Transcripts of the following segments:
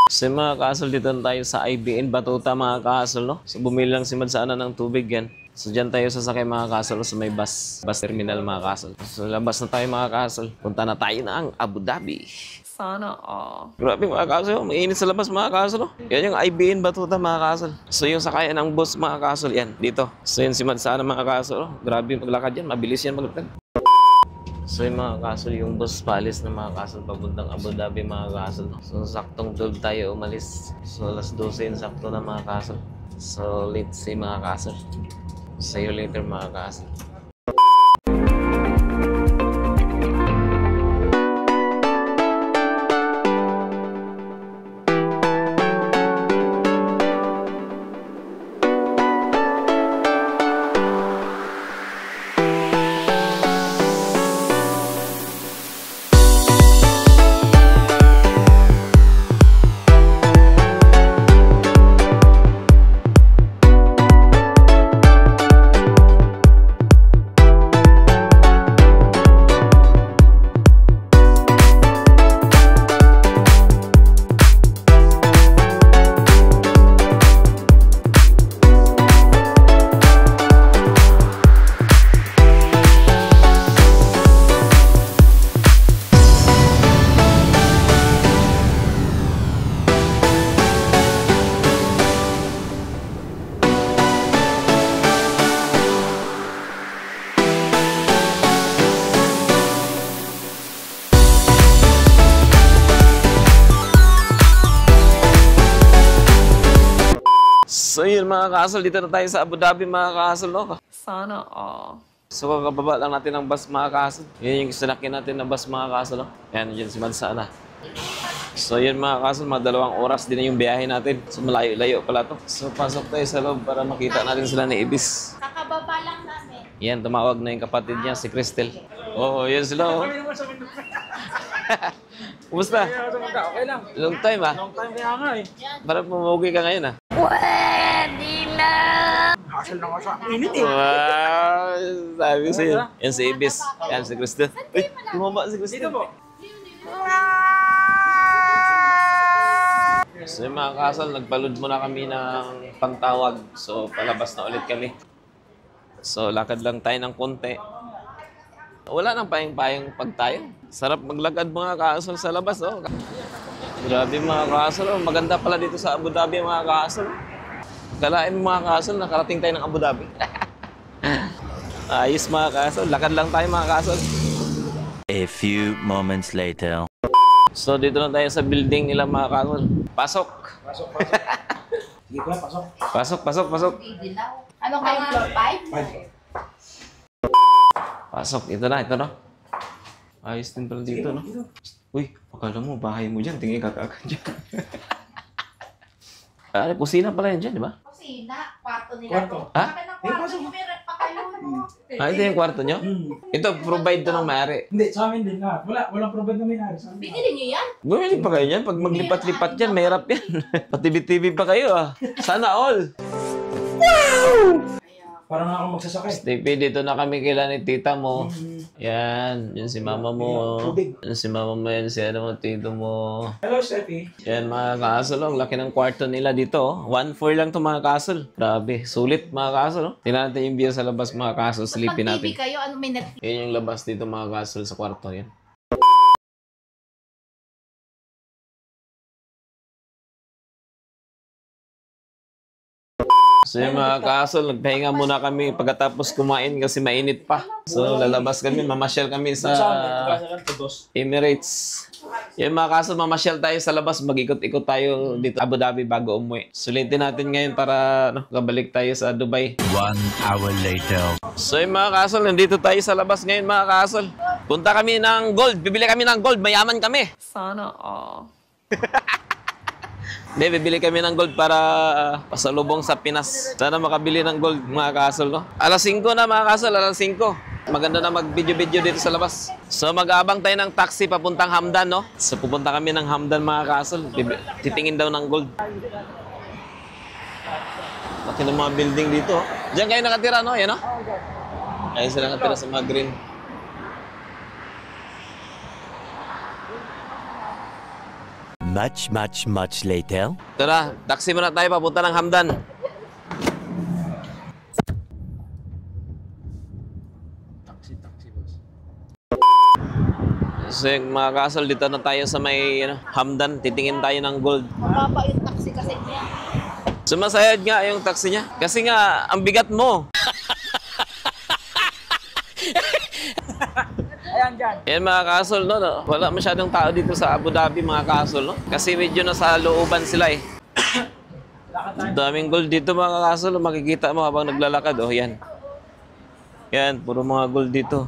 So mga kaasol, dito na tayo sa IBN Batuta mga kaasol, no? So bumili lang si Mad sa ng tubig yan. So dyan tayo sasakay mga kaasol sa may bus terminal mga kaasol. So labas na tayo mga kaasol. Punta na tayo na ang Abu Dhabi. Sana all. Grabe mga kaasol, mainit sa labas mga kaasol, no? Yan yung IBN Batuta mga kaasol. So yung sakayan ng bus mga kaasol, yan, dito. So yun si Mad sa mga kaasol, no? Grabe maglakad yan, mabilis yan maglakad. So yung mga kasol, yung bus paalis ng mga kasol papuntang Abu Dhabi mga kasol. So saktong 12 tayo umalis. So alas 12 yung sakto na mga kasol. So late si mga kasol. See you later mga kasol. So yun mga kaasol, dito na tayo sa Abu Dhabi mga kaasol, no? Sana all. So kakababa lang natin ng bus mga kaasol. Yan yung sinakyan natin ng bus mga kaasol, no? Yan, dyan si Mansa na. So yun mga kaasol, mga 2 oras din yung biyahe natin. So malayo-layo pala to. So pasok tayo sa loob para makita natin sila ni Ibis. Kakababa lang namin. Yan, tumawag na yung kapatid niya, si Cristel. Oo, yan sila, oh. Kumusta? Okay lang. Long time, ah. Long time kaya nga eh. Parang pumugi ka ngayon, ah. Asal na nga siya. Init eh. Wow! Sabi ko sa'yo. Yan si Ibis. Yan si Cristel. Uy, tumama si Cristel. Dito po. So yung mga kasal, nagpaload muna kami ng pantawag. So palabas na ulit kami. So lakad lang tayo ng konti. Wala nang payong-payong pag tayo. Sarap maglakad mga kasal sa labas, oh. Grabe mga kasal, oh. Maganda pala dito sa Abu Dhabi mga kasal. Kalain mga kasal, nakarating tayo ng Abu Dhabi. Ayos mga kasal, lakad lang tayo mga kasal. A few moments later. So dito na tayo sa building nila mga kasal. Pasok! Pasok, pasok. Sige ko, pasok. Pasok, pasok, pasok. Ano kayo, floor 5? Pasok, ito na, ito na. Ayos din pala dito, no? Uy, akala mo, bahay mo dyan, tingin kakaagad dyan. Kusina pala yan dyan, di ba? Kusina, kwarto nila. Kwarto. Ha? Kami ng kwarto yung meron pa kayo. Ito yung kwarto nyo? Ito, provide to ng may-ari. Hindi, sa amin din nga. Walang provide na may-ari sa amin. Binili niyo yan? Bumili pa kayo yan. Pag maglipat-lipat yan, mahirap yan. Patibit-tibit pa kayo, ah. Sana all. Para nga ako magsasakay. Stevie, dito na kami kila ni tita mo. Yan, yan si mama mo. Yan si mama mo, yan si ano mo, tito mo. Hello, Steffi. Yan mga kaasol, ang laki ng kwarto nila dito. 1-4 lang to mga kaasol. Grabe, sulit mga kaasol. Oh. Tingnan natin yung view sa labas mga kaasol. Sleepy Pag TV natin. kayo, ano may Netflix? Yan yung labas dito mga kaasol sa kwarto. Yan. So yung mga kaasol, nagpahinga muna kami pagkatapos kumain kasi mainit pa. So lalabas kami, mamasyal kami sa Emirates. Yung mga kaasol, mamasyal tayo sa labas, mag-ikot-ikot tayo dito Abu Dhabi bago umuwi. Sulitin natin ngayon para kabalik tayo sa Dubai. 1 hour later. So yung mga kaasol, nandito tayo sa labas ngayon mga kaasol. Punta kami ng gold, bibili kami ng gold, mayaman kami. Sana all. Hindi, bibili kami ng gold para pasalubong sa Pinas. Sana makabili ng gold, mga kasol, no? Alas 5 na, mga kasol, alas 5. Maganda na mag-video-video dito sa labas. So, mag-aabang tayo ng taxi papuntang Hamdan, no? So, pupunta kami ng Hamdan, mga kasol. Titingin daw ng gold. Laki ng mga building dito, oh. Diyan kayo nakatira, no? Yan, no? Ayun sila nakatira sa mga green. Much later. Tara, taxi muna tayo papunta ng Hamdan. Taxi, boss. So yung mga kasol, dito na tayo sa may Hamdan. Titingin tayo ng gold. Mababa yung taxi kasi niya. Sumasayad nga yung taxi niya. Kasi nga, ang bigat mo. Ayan dyan. Yan mga kasol, no? Wala masyadong tao dito sa Abu Dhabi, mga kasol, no? Kasi medyo nasa looban sila eh. Daming gold dito, mga kasol. Makikita mo habang naglalakad. Oh, yan. Yan, puro mga gold dito.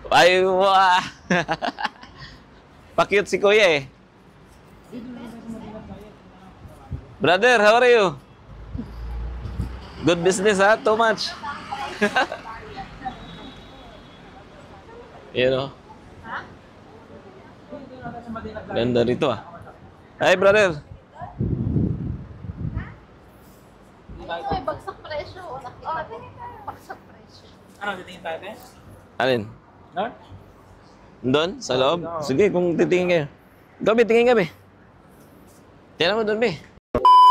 Ay, wah! Pa-cute si Kuya eh. Brother, how are you? Good business, ha? Too much. You know? Ganda rito, ah. Hi, brother. Ay, bagsak presyo. Nakita ko. Bagsak presyo. Ano, titingin tayo, te? Alin? No? Doon? Sa loob? Sige, kung titingin kayo. Gabi, tingin gabi. Tingnan mo doon, be.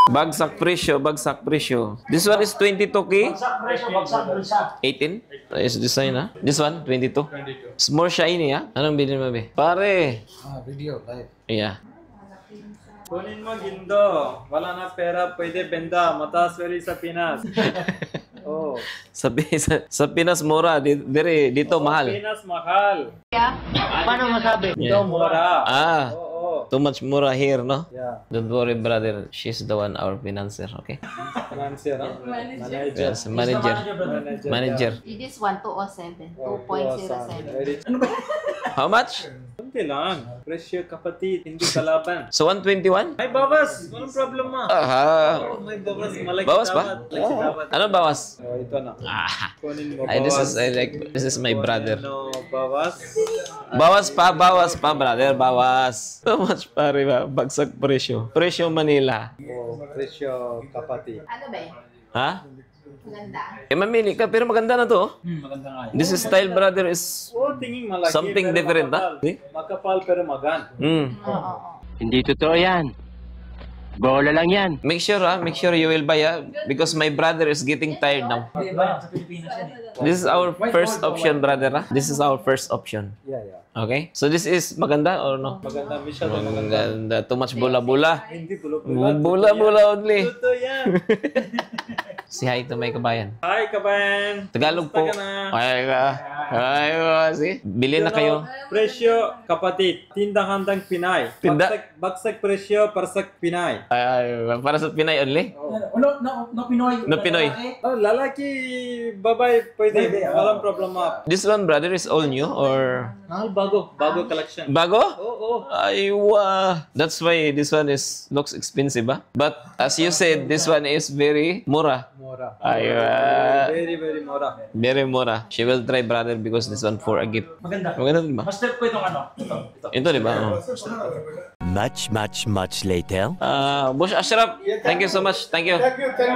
Bagsak presyo, bagsak presyo. This one is 22K. Bagsak presyo, bagsak bulsa. 18? Nice design, ha? This one, 22. It's more shiny, ha? Anong bilhin mo, be? Pare. Video, live. Yeah. Kunin mo gindo. Wala na pera, pwede benda. Mataas wali sa Pinas. Oh. Sa Pinas, mura. Dito, mahal. Pinas mahal. Paano masabi? Yeah. Mura. Ah, Oo. too much mura here, no? Yeah. Don't worry, brother. She's the one, our financer, okay? Financier, huh? Manager. Yes, manager. Manager. It is 1207. 2.07. Ano ba? How much? Kunti lang. Presyo kapatid, hindi kalaban. So, 121? Ay, bawas! Walang problema. Aha. May bawas. Malaki Bawas ba? dapat. Malaki dapat. Ano bawas? Oh, ito na. Ah. Kunin mo Ay, bawas. this is my brother. No, bawas. Bawas pa, brother. Bawas. So much, pare ba? Bagsak presyo. Presyo Manila. Oh, presyo kapatid. Ano ba eh? Ha? Maganda. Eh, mamili ka. Pero maganda na to. Maganda nga yun. This style, brother, is Oh, tingin malaki. something pero different, makapal. ha? Makapal pero magan. Oo. Hindi totoo yan. Bola lang yan. Make sure, make sure you will buy, because my brother is getting tired now. Hindi ba yan? Sa Pilipinas yan eh. This is our first option, brother, ha? This is our first option. Yeah, yeah. Okay? So, this is maganda or no? Maganda, masyado maganda. Maganda. Too much bula-bula. Hindi bulok-bulok. Bula-bula only. Totoo yan. Si hi to my kabayan. Hi, kabayan. Tagalog po. Kamusta ka na? Ay ka. Ay ka. See? Bili na kayo. Presyo, kapatid. Tindahan ng Pinay. Tinda? Bagsak presyo para sa Pinay. Ay, para sa Pinay only? No Pinoy. No Pinoy. Oh, lalaki, babay, pwede. Walang problema. This one, brother, is all new or Mahal, bago. Bago collection. bago? Oo. Ay, wow. That's why this one looks expensive, ah. But as you said, this one is very mura. Mura. Ay, Very, very mura. very mura. She will try, brother, because this one for a gift. Maganda. Maganda, di ba? Mas step ko itong ano. Ito. Ito, di ba? Oh. Much later. Boss Ashraf, thank you so much. Thank you.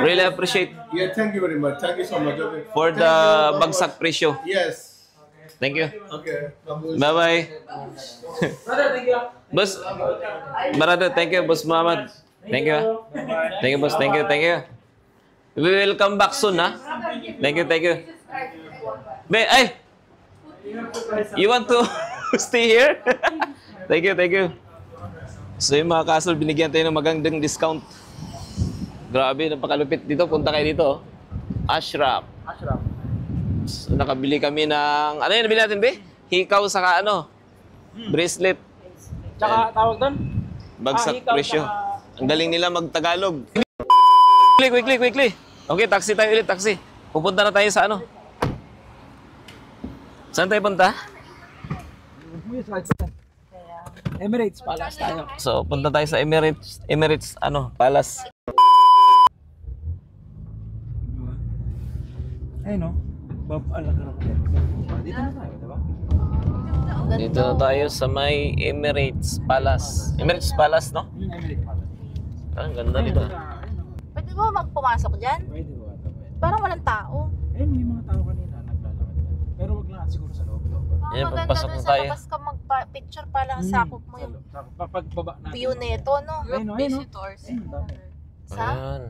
Really appreciate Yeah, thank you very much. Thank you so much. Okay. for the bagsak presyo. Yes. Thank you. Okay. Bye-bye. Brother, thank you. Boss, brother, thank you, Boss Muhammad. Thank you. Thank you, boss. Thank you. Thank you. We will come back soon, ha? Thank you. Thank you. Ay! You want to stay here? Thank you. Thank you. So yung mga kasol, binigyan tayo ng magandang discount. Grabe, napakalupit dito. Punta kayo dito. Oh. Ashraf. So, nakabili kami ng... Ano yun nabili natin, be? Hikaw saka ano? Bracelet. Tsaka tawag doon? Bagsak hikaw presyo. saka- Ang galing nila magtagalog. Quickly. Okay, taxi tayo ulit, taxi. Pupunta na tayo sa ano? Saan tayo punta? Emirates Palace tayo. So, punta tayo sa Emirates Palace. Ayun no. Dito na tayo, diba? Dito na tayo sa may Emirates Palace. Emirates Palace, no? Emirates Palace. Ang ganda dito. Pwede ba magpumasok dyan? Pwede ba ito? Parang walang tao. Ayun, may mga tao kanina naglalakad. Pero wag lang siguro sa loob. Yan, Maganda pagpasok dun na sa tayo. labas ka magpa-picture para sakop mo yung Pagbaba natin. view nito, no? Ayun, ayun. Visitors. Sa? Ayan.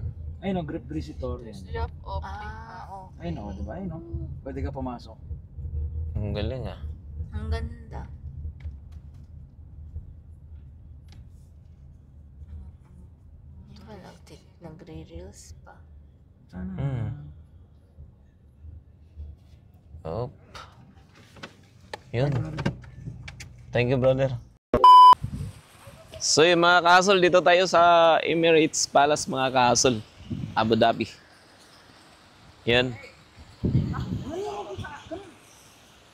Ayun, group visitor. Yan. Drop off. Oo. Ayun, di ba? Ayun, pwede ka pumasok. Ang galing ah. Ang ganda. Di ba nagre-reels pa? Sana. Op. Yun. Thank you, brother. So yung mga kasol, dito tayo sa Emirates Palace, mga kasol, Abu Dhabi. Yan.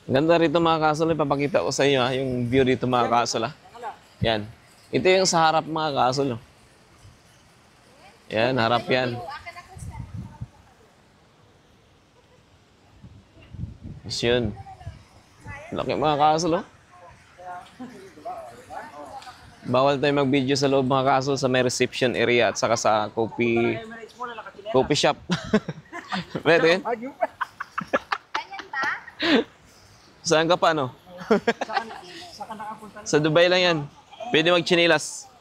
Ganda rito mga kasol, ipapakita ko sa inyo yung view dito mga kasol. Yan. Ito yung sa harap mga kasol. Yan, harap yan. Yes, yun. Laki mga kasol. Bawal tayo mag-video sa loob mga kasol, sa may reception area at saka sa coffee shop. Pwede yun? Saan ka pa, no? Sa Dubai lang yan. Pwede mag-chinilas.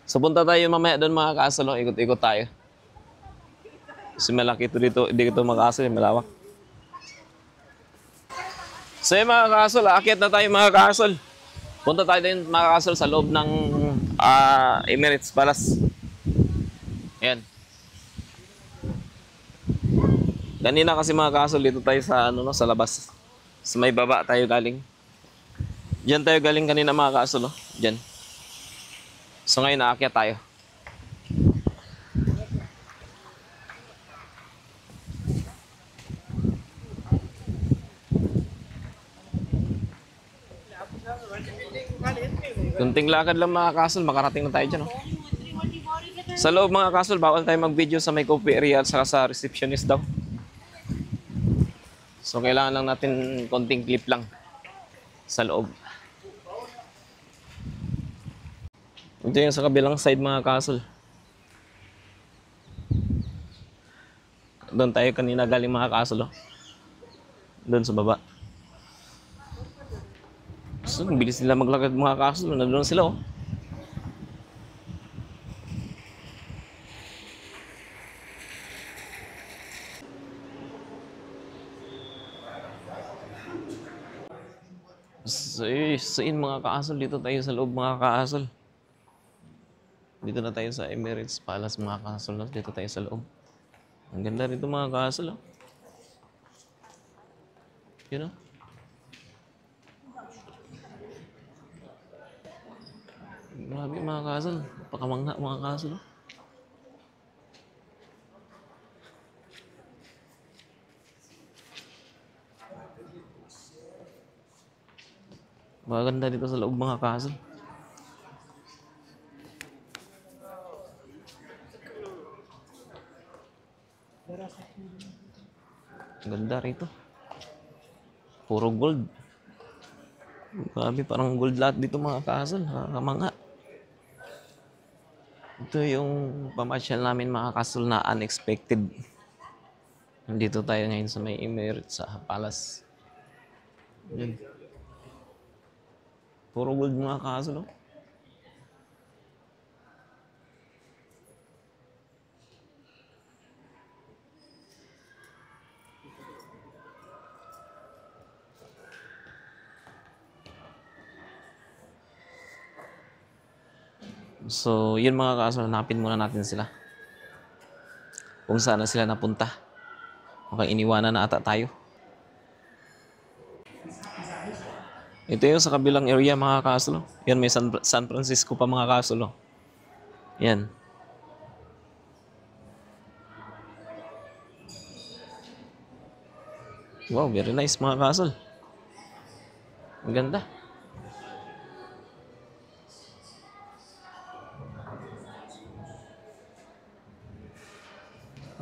So punta tayo mamaya doon mga kasol, ikot-ikot tayo. Kasi malaki ito dito, hindi ito makasal, malawak. So yung mga kasol, aakyat na tayo mga kasol. Punta tayo din mga kasol sa loob ng Emirates Palace. Ayan. Kanina kasi mga kasol, dito tayo sa, sa labas. Sa may baba tayo galing. Diyan tayo galing kanina mga kasol. Diyan. So ngayon aakyat tayo. Kunting lakad lang mga kasol, makarating na tayo dyan. Sa loob mga kasol, bawal tayo mag-video sa may coffee area at saka sa receptionist daw. So kailangan lang natin konting clip lang sa loob. Ito yung sa kabilang side mga kasol. Doon tayo kanina galing mga kasol. Doon sa baba. So, ang bilis nila maglakad mga kasol. Nandun sila, oh. So, yun mga kasol. Dito tayo sa loob mga kasol. Dito na tayo sa Emirates Palace mga kasol. Dito tayo sa loob. Ang ganda rito mga kasol, oh. Yun, oh. Grabe mga kasol. Pakamangha mga kasol. Maganda dito sa loob mga kasol. Ganda rito. Puro gold. Grabe, parang gold lahat dito mga kasol. Nakakamaangha. Ito yung pamasyal namin mga kasol na unexpected. Nandito tayo ngayon sa may Emirates sa Palace. Yan. Puro gold mga kasol. Oh. So, yun mga kaso, hanapin muna natin sila. Kung saan na sila napunta. Mukhang iniwanan na ata tayo. Ito yung sa kabilang area mga kaso. Yan, may San Francisco pa mga kaso. Yan. Wow, very nice mga kaso. Ang ganda.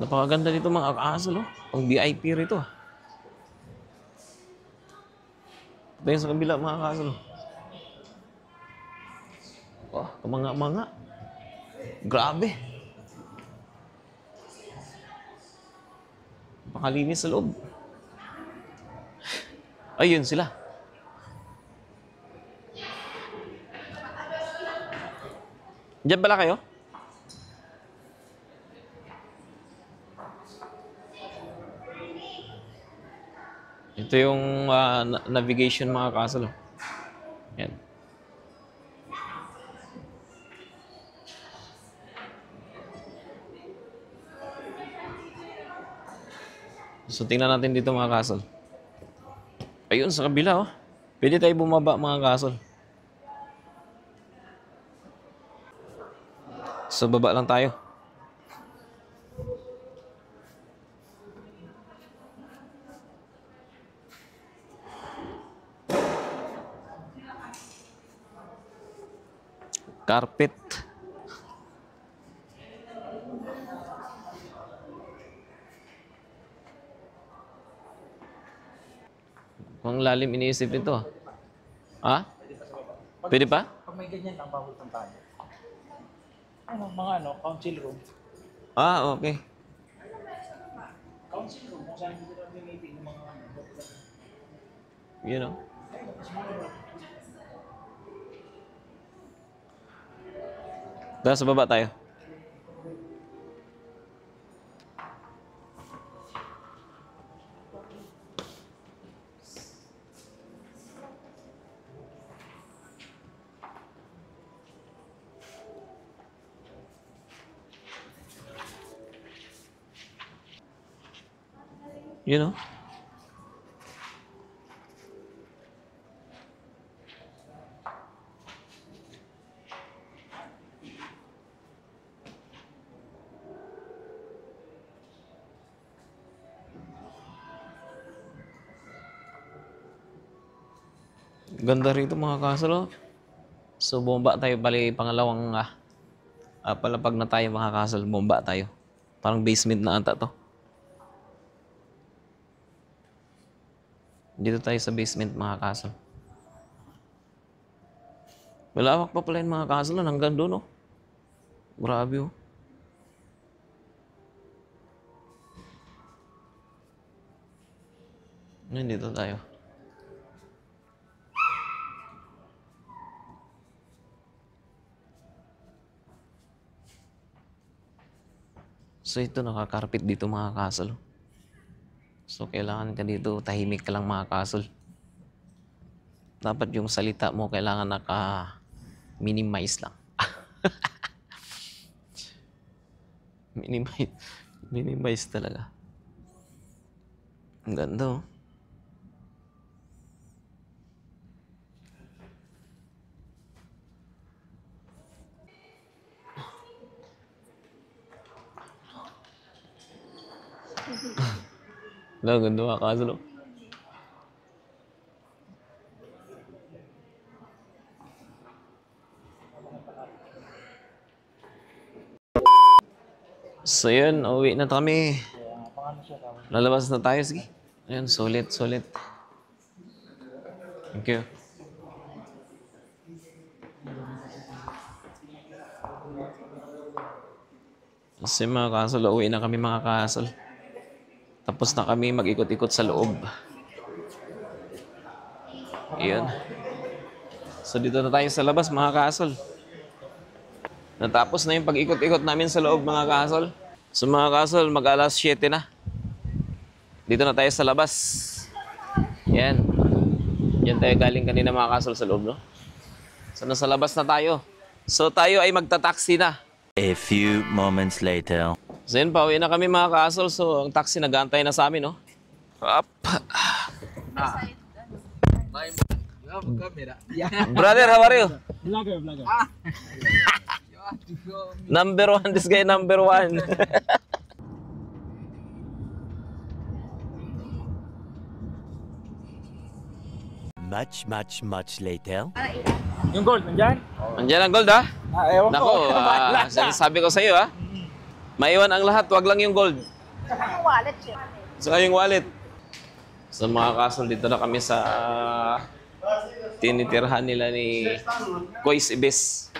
Napakaganda dito mga kasol, oh. Pang VIP rito. Ito yung sa kabila mga kasol. Oh, kamanga-manga. Grabe. Pakalinis sa loob. Ayun sila. Diyan pala kayo? Ito yung navigation mga kasal. Yan. So tingnan natin dito mga kasal. Ayun sa kabila oh. Pwede tayo bumaba mga kasal. So baba lang tayo. Carpet. Kung lalim iniisip nito. Ha? Pwede pa? Pag may ganyan, ang bawal ng tayo. Mga council room. Ah, okay. Council room, kung saan hindi namin meeting ng mga You know? Tara, sa baba tayo. You know? Ganda rito mga kasalo. So bomba tayo bali pangalawang palapag na tayo mga kasal. Bomba tayo. Parang basement na ata to. Dito tayo sa basement mga kasal. Malawak pa pala yung mga kasal hanggang doon oh. Grabe oh. Ngayon dito tayo. So ito nakakarpet dito mga kasal. So kailangan ka dito, tahimik ka lang mga kasal. Dapat yung salita mo kailangan naka-minimize lang. Minimize talaga. Ang ganda oh. Ang ganda mga kasal oh. So yun, uwi na kami. Lalabas na tayo, sige. Ayun, sulit. Thank you. Kasi mga kasal, uwi na kami mga kasal. Tapos na kami mag-ikot-ikot sa loob. Ayun. So dito na tayo sa labas mga kasal. Natapos na yung pag-ikot-ikot namin sa loob mga kasal. So mga kasal, mag-alas 7 na. Dito na tayo sa labas. Yan. Yan tayo galing kanina mga kasal sa loob, no? So nasa labas na tayo. So tayo ay magta-taxi na. A few moments later. So yun, pauwi na kami mga kasal. So ang taxi nag-aantay na sa amin, no? Up. Brother, how are you? Vlogger. Number 1, this guy number 1. Much later. Yung gold, nandyan? Andiyan ang gold, ha? Ewan Nako, sabi ko sa iyo, ha? Maiwan ang lahat, wag lang yung gold. Saka yung wallet. So mga kasal, dito na kami sa tinitirhan nila ni Kois Ibis.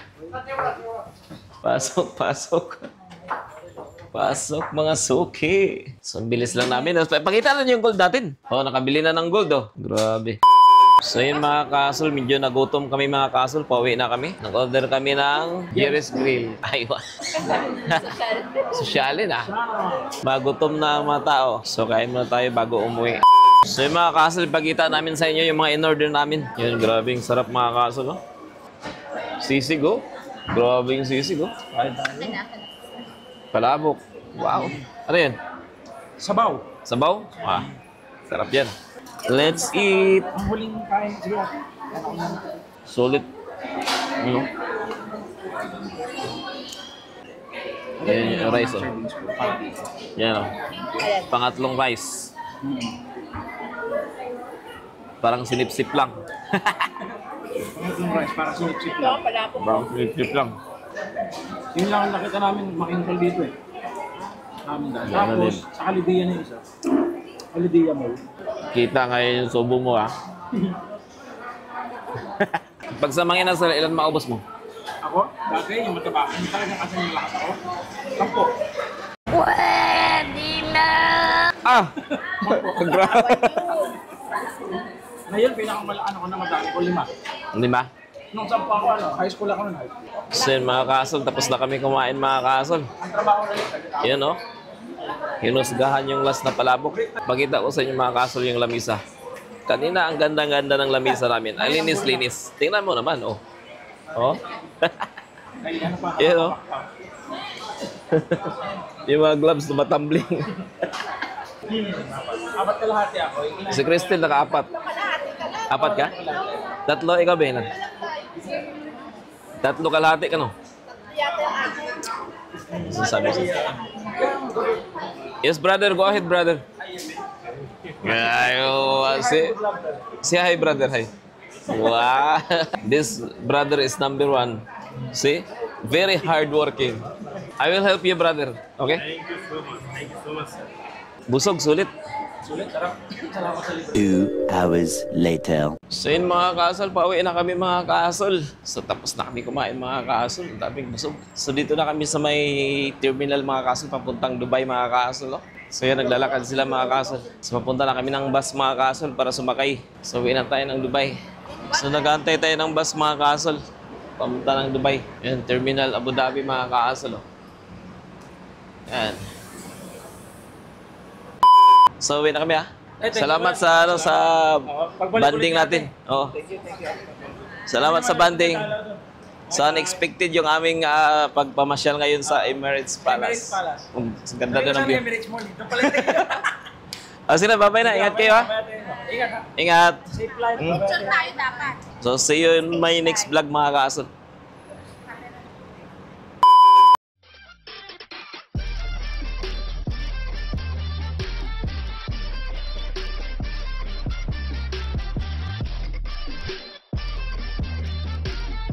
Pasok, pasok. Pasok mga suki. So, ang bilis lang namin. Pakita na niyo yung gold natin. Oh, nakabili na ng gold, oh. Grabe. So, yun mga kasol, medyo nagutom kami mga kasol. Pauwi na kami. Nag-order kami ng Jerry's Grill. Aywa. Sosyalin, ah. Magutom na ang mga tao. So, kain muna tayo bago umuwi. So, yung mga kasol, ipakita namin sa inyo yung mga in-order namin. Yun, grabe. Sarap mga kasol, oh. Sisig, oh. Grabe yung sisig, oh. Palabok. Wow. Ano yan? Sabaw. Sabaw? Ah, sarap yan. Let's eat. Ang huling kain. Sige. Solid. Ano? Yan yung rice, oh. Yan, oh. Pangatlong rice. Parang sinip-sip lang. Pangatlong rice para sinip-sip lang. Parang sinip-sip lang. Yun lang ang nakita namin makinikol dito eh. Tapos, sa Kalidia na yung isa. Kalidia Mall. Kita ngayon yung subo mo, ah. Pag sa mga inasal, ilan maubos mo? Ako, dati yung mataba. Hindi talaga kasi yung lakas ako. 10. Pwede na! Ah! Grabe. Ngayon, pinakamalaki ko na madami ko 5. Hindi ba? Nung 10 ako, high school ako nun. So yun mga kasol, tapos na kami kumain mga kasol. Ang trabaho na yun. Yan, oh. Hinusgahan yung last na palabok. Pakita ko sa inyo mga kasol yung lamisa. Kanina ang ganda-ganda ng lamisa namin. Ang linis-linis. Tingnan mo naman, oh. Oh. Kaya ano pa? Yan, oh. Yung mga gloves na matumbling. Apat kalahati ako. Si Crystal naka-4. 4 ka? 3, ikaw ba 3 kalahati ka, no? Sabi siya. Yes, brother. Go ahead, brother. Ayo, say hi, brother. Hi. Wow. This brother is number 1. See? Very hardworking. I will help you, brother. Okay? Thank you so much. Thank you so much, sir. Busog, sulit. 2 hours later. So yun mga kasol, pauwi na kami mga kasol. So tapos na kami kumain mga kasol, ang daming busog. So dito na kami sa may terminal mga kasol, papuntang Dubai mga kasol. Oh. So yan, naglalakad sila mga kasol. So papunta na kami ng bus mga kasol para sumakay. So uwi na tayo ng Dubai. So nag-aantay tayo ng bus mga kasol, papunta ng Dubai. Yan, terminal Abu Dhabi mga kasol. Oh. Yan. So uwi na kami, ah. Salamat sa banding natin. Oh. Salamat sa banding. So unexpected yung aming pagpamasyal ngayon sa Emirates Palace. Ang ganda doon ng view. Emirates Mall. Doon pala yung Oh, sige, babay na. Ingat kayo, ha. Ingat ha. Ingat. Safe flight. Picture tayo dapat. So see you in my next vlog mga kaasol.